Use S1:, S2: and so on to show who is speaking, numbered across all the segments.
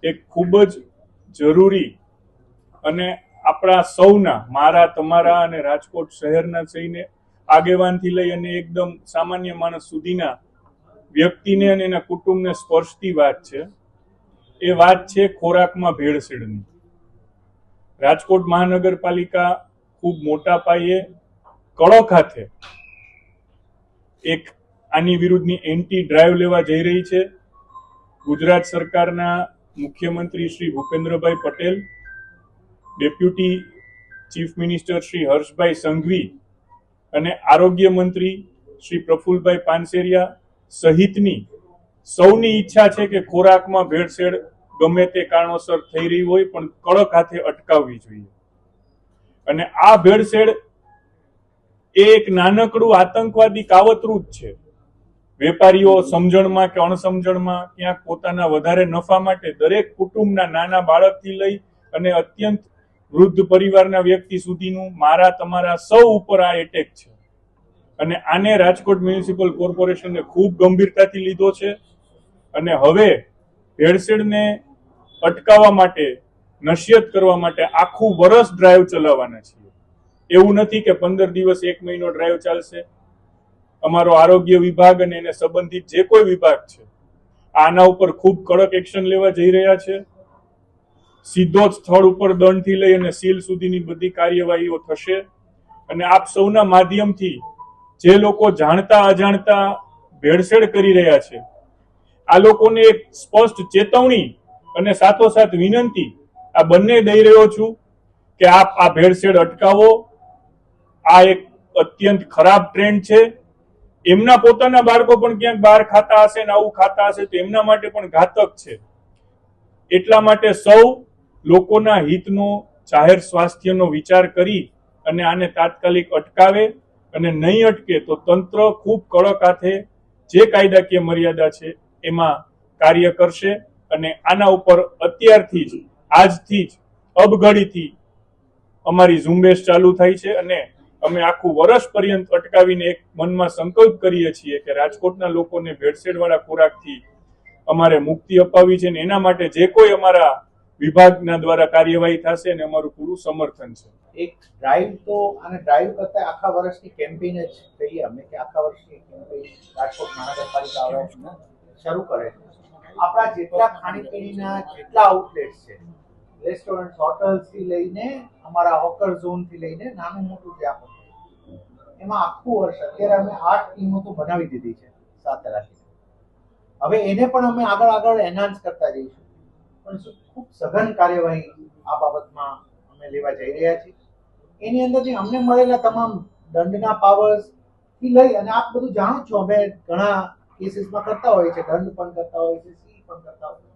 S1: એક ખૂબ જ જરૂરી અને આપણા સૌના, મારા, તમારા અને રાજકોટ શહેરના થઈને આગેવાનથી લઈ અને એકદમ સામાન્ય માણસ સુધીના વ્યક્તિને અને એના કુટુંબને સ્પર્શતી વાત છે. એ વાત છે ખોરાકમાં ભેળસેળની. રાજકોટ મહાનગરપાલિકા ખૂબ મોટા પાયે કડક હાથે એક આની વિરુદ્ધની એન્ટી ડ્રાઈવ લેવા જઈ રહી છે. ગુજરાત સરકારના મુખ્યમંત્રી Shri Bhupendrabhai Patel, deputy chief minister Shri Harshbhai Sanghavi અને આરોગ્ય મંત્રી શ્રી પ્રફુલભાઈ પાનસેરિયા સહિતની સૌની ઈચ્છા છે કે ખોરાકમાં ભેળસેળ ગમે તે કારણોસર થઈ રહી હોય પણ કડક હાથે અટકાવવી જોઈએ. અને આ ભેળસેળ એ એક નાનકડું આતંકવાદી કાવતરું જ છે. વેપારીઓ સમજણમાં કે અણસમજણમાં ક્યાંક પોતાના વધારે નફા માટે દરેક કુટુંબના નાના બાળકથી લઈ અને અત્યંત વૃદ્ધ પરિવારના વ્યક્તિ સુધીનું મારા તમારા સૌ ઉપર આ એટેક છે. અને આને રાજકોટ મ્યુનિસિપલ કોર્પોરેશને ખૂબ ગંભીરતાથી લીધો છે. અને હવે ભેળસેળને અટકાવવા માટે, નશ્યત કરવા માટે આખું વર્ષ ડ્રાઈવ ચલાવવાના છીએ. એવું નથી કે 15 દિવસ 1 મહિનો ડ્રાઈવ ચાલશે. અમારો આરોગ્ય વિભાગ અને એને સંબંધિત જે કોઈ વિભાગ છે આના ઉપર ખૂબ કડક એક્શન લેવા જઈ રહ્યા છે. સીધો જ સ્થળ ઉપર દંડથી લઈ અને સીલ સુધીની બધી કાર્યવાહીઓ થશે. અને આપ સૌના માધ્યમથી જે લોકો જાણતા અજાણતા ભેળસેળ કરી રહ્યા છે આ લોકોને એક સ્પષ્ટ ચેતવણી અને સાથોસાથ વિનંતી આ બંને દઈ રહ્યો છું કે આપ આ ભેળસેળ અટકાવો. આ એક અત્યંત ખરાબ ટ્રેન્ડ છે. એમના પોતાના બાળકો પણ ક્યાંક બહાર ખાતા હશે ને આવું ખાતા હશે તો એમના માટે પણ ઘાતક છે. એટલા માટે સૌ લોકોના હિતનો, જાહેર સ્વાસ્થ્યનો વિચાર કરી અને આને તાત્કાલિક અટકાવે. અને નહીં અટકે તો તંત્ર ખૂબ કડક હાથે જે કાયદાકીય મર્યાદા છે એમાં કાર્ય કરશે. અને આના ઉપર અત્યારથી જ, આજથી જ, અબઘડીથી અમારી ઝુંબેશ ચાલુ થઈ છે. અને અમે આખું વર્ષ પર્યંત અટકાવીને એક મનમાં સંકલ્પ કરીએ છીએ કે રાજકોટના લોકોને ભેળસેળવાળા ખોરાકથી અમારે મુક્તિ અપાવી છે. ને એના માટે જે કોઈ અમારા વિભાગના દ્વારા કાર્યવાહી થશે ને અમારું પૂરું સમર્થન છે.
S2: એક ડ્રાઈવ તો અને ડ્રાઈવ કરતા આખા વર્ષની કેમ્પેઇન જ કહીએ અમે કે આખા વર્ષની કેમ્પેઇન રાજકોટ મહાનગરપાલિકા હવે શરૂ કરે. આપણા જેટલા ખાણીપીણીના જેટલા આઉટલેટ્સ છે, રેસ્ટોરન્ટ, હોટલ્સથી લઈને અમારા હોકર ઝોનથી લઈને નાનું મોટું જ્યાં પણ, એમાં આખું વર્ષ અત્યારે અમે 8 ટીમો તો બનાવી દીધી છે સાથે રાખીને. હવે એને પણ અમે આગળ એનહાન્સ કરતા જઈશું. પણ ખૂબ સઘન કાર્યવાહી આ બાબતમાં અમે લેવા જઈ રહ્યા છીએ. એની અંદરથી અમને મળેલા તમામ દંડના પાવર્સ થી લઈ અને આપ બધું જાણો છો, અમે ઘણા કેસીસમાં કરતા હોય છે, દંડ પણ કરતા હોય છે, સીલ પણ કરતા હોય છે.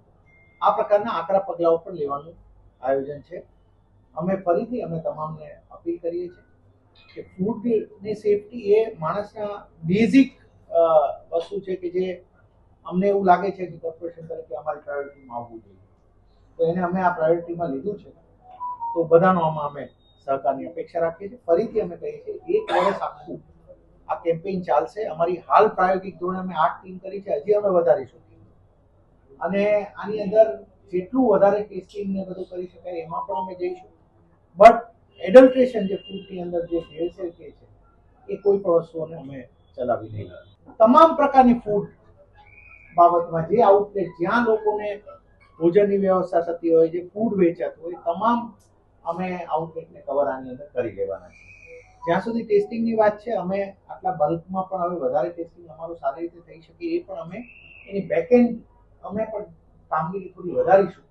S2: આ પ્રકારના આકરા પગલાઓ પણ લેવાનું આયોજન છે. અમે ફરીથી અમે તમામને અપીલ કરીએ છીએ કે ફૂડની સેફટી એ માણસના બેઝિક વસ્તુ છે કે જે અમને એવું લાગે છે કે કોર્પોરેશન તરીકે અમારી પ્રાયોરિટીમાં આવવું જોઈએ. તો એને અમે આ પ્રાયોરિટીમાં લીધું છે. તો બધાનો આમાં અમે સહકારની અપેક્ષા રાખીએ છીએ. ફરીથી અમે કહીએ છીએ 1 વર્ષ આખું આ કેમ્પેઇન ચાલશે. અમારી હાલ પ્રાયોગિક ધોરણે અમે 8 ટીમ કરી છે, હજી અમે વધારીશું. અને આની અંદર જેટલું વધારે ટેસ્ટિંગ ને બધું કરી શકાય એમાં પણ અમે જઈશું. બટ એડલ્ટ્રેશન જે ફૂડની અંદર જે ભેળસેળ છે એ કોઈ પણ વસ્તુઓને અમે ચલાવી નહીં. તમામ પ્રકારની ફૂડ બાબતમાં જે આઉટલેટ જ્યાં લોકોને ભોજનની વ્યવસ્થા થતી હોય, જે ફૂડ વેચાતું હોય, તમામ અમે આઉટલેટને કવર આની અંદર કરી લેવાના છે. જ્યાં સુધી ટેસ્ટિંગની વાત છે, અમે આટલા બલ્કમાં પણ હવે વધારે ટેસ્ટિંગ અમારું સારી રીતે થઈ શકે એ પણ અમે એની બેકએન્ડ અમે પણ કામગીરી થોડી વધારીશું.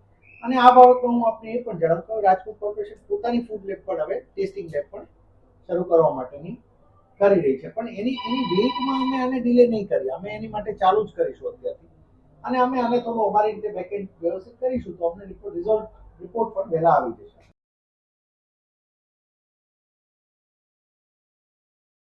S2: અને આ બાબતમાં હું આપને એ પણ જણાવું કે રાજકોટ કોર્પોરેશન પોતાની ફૂડ લેબ પણ હવે ટેસ્ટિંગ લેબ પણ શરૂ કરવા માટેની કરી રહી છે. પણ એની વેઇટમાં અમે આને ડિલે નહીં કરીએ. અમે એની માટે ચાલુ જ કરીશું અત્યારથી. અને અમે આને થોડું અમારી રીતે બેકએન્ડ વ્યવસ્થિત કરીશું તો અમને રિપોર્ટ પણ વહેલા આવી જશે.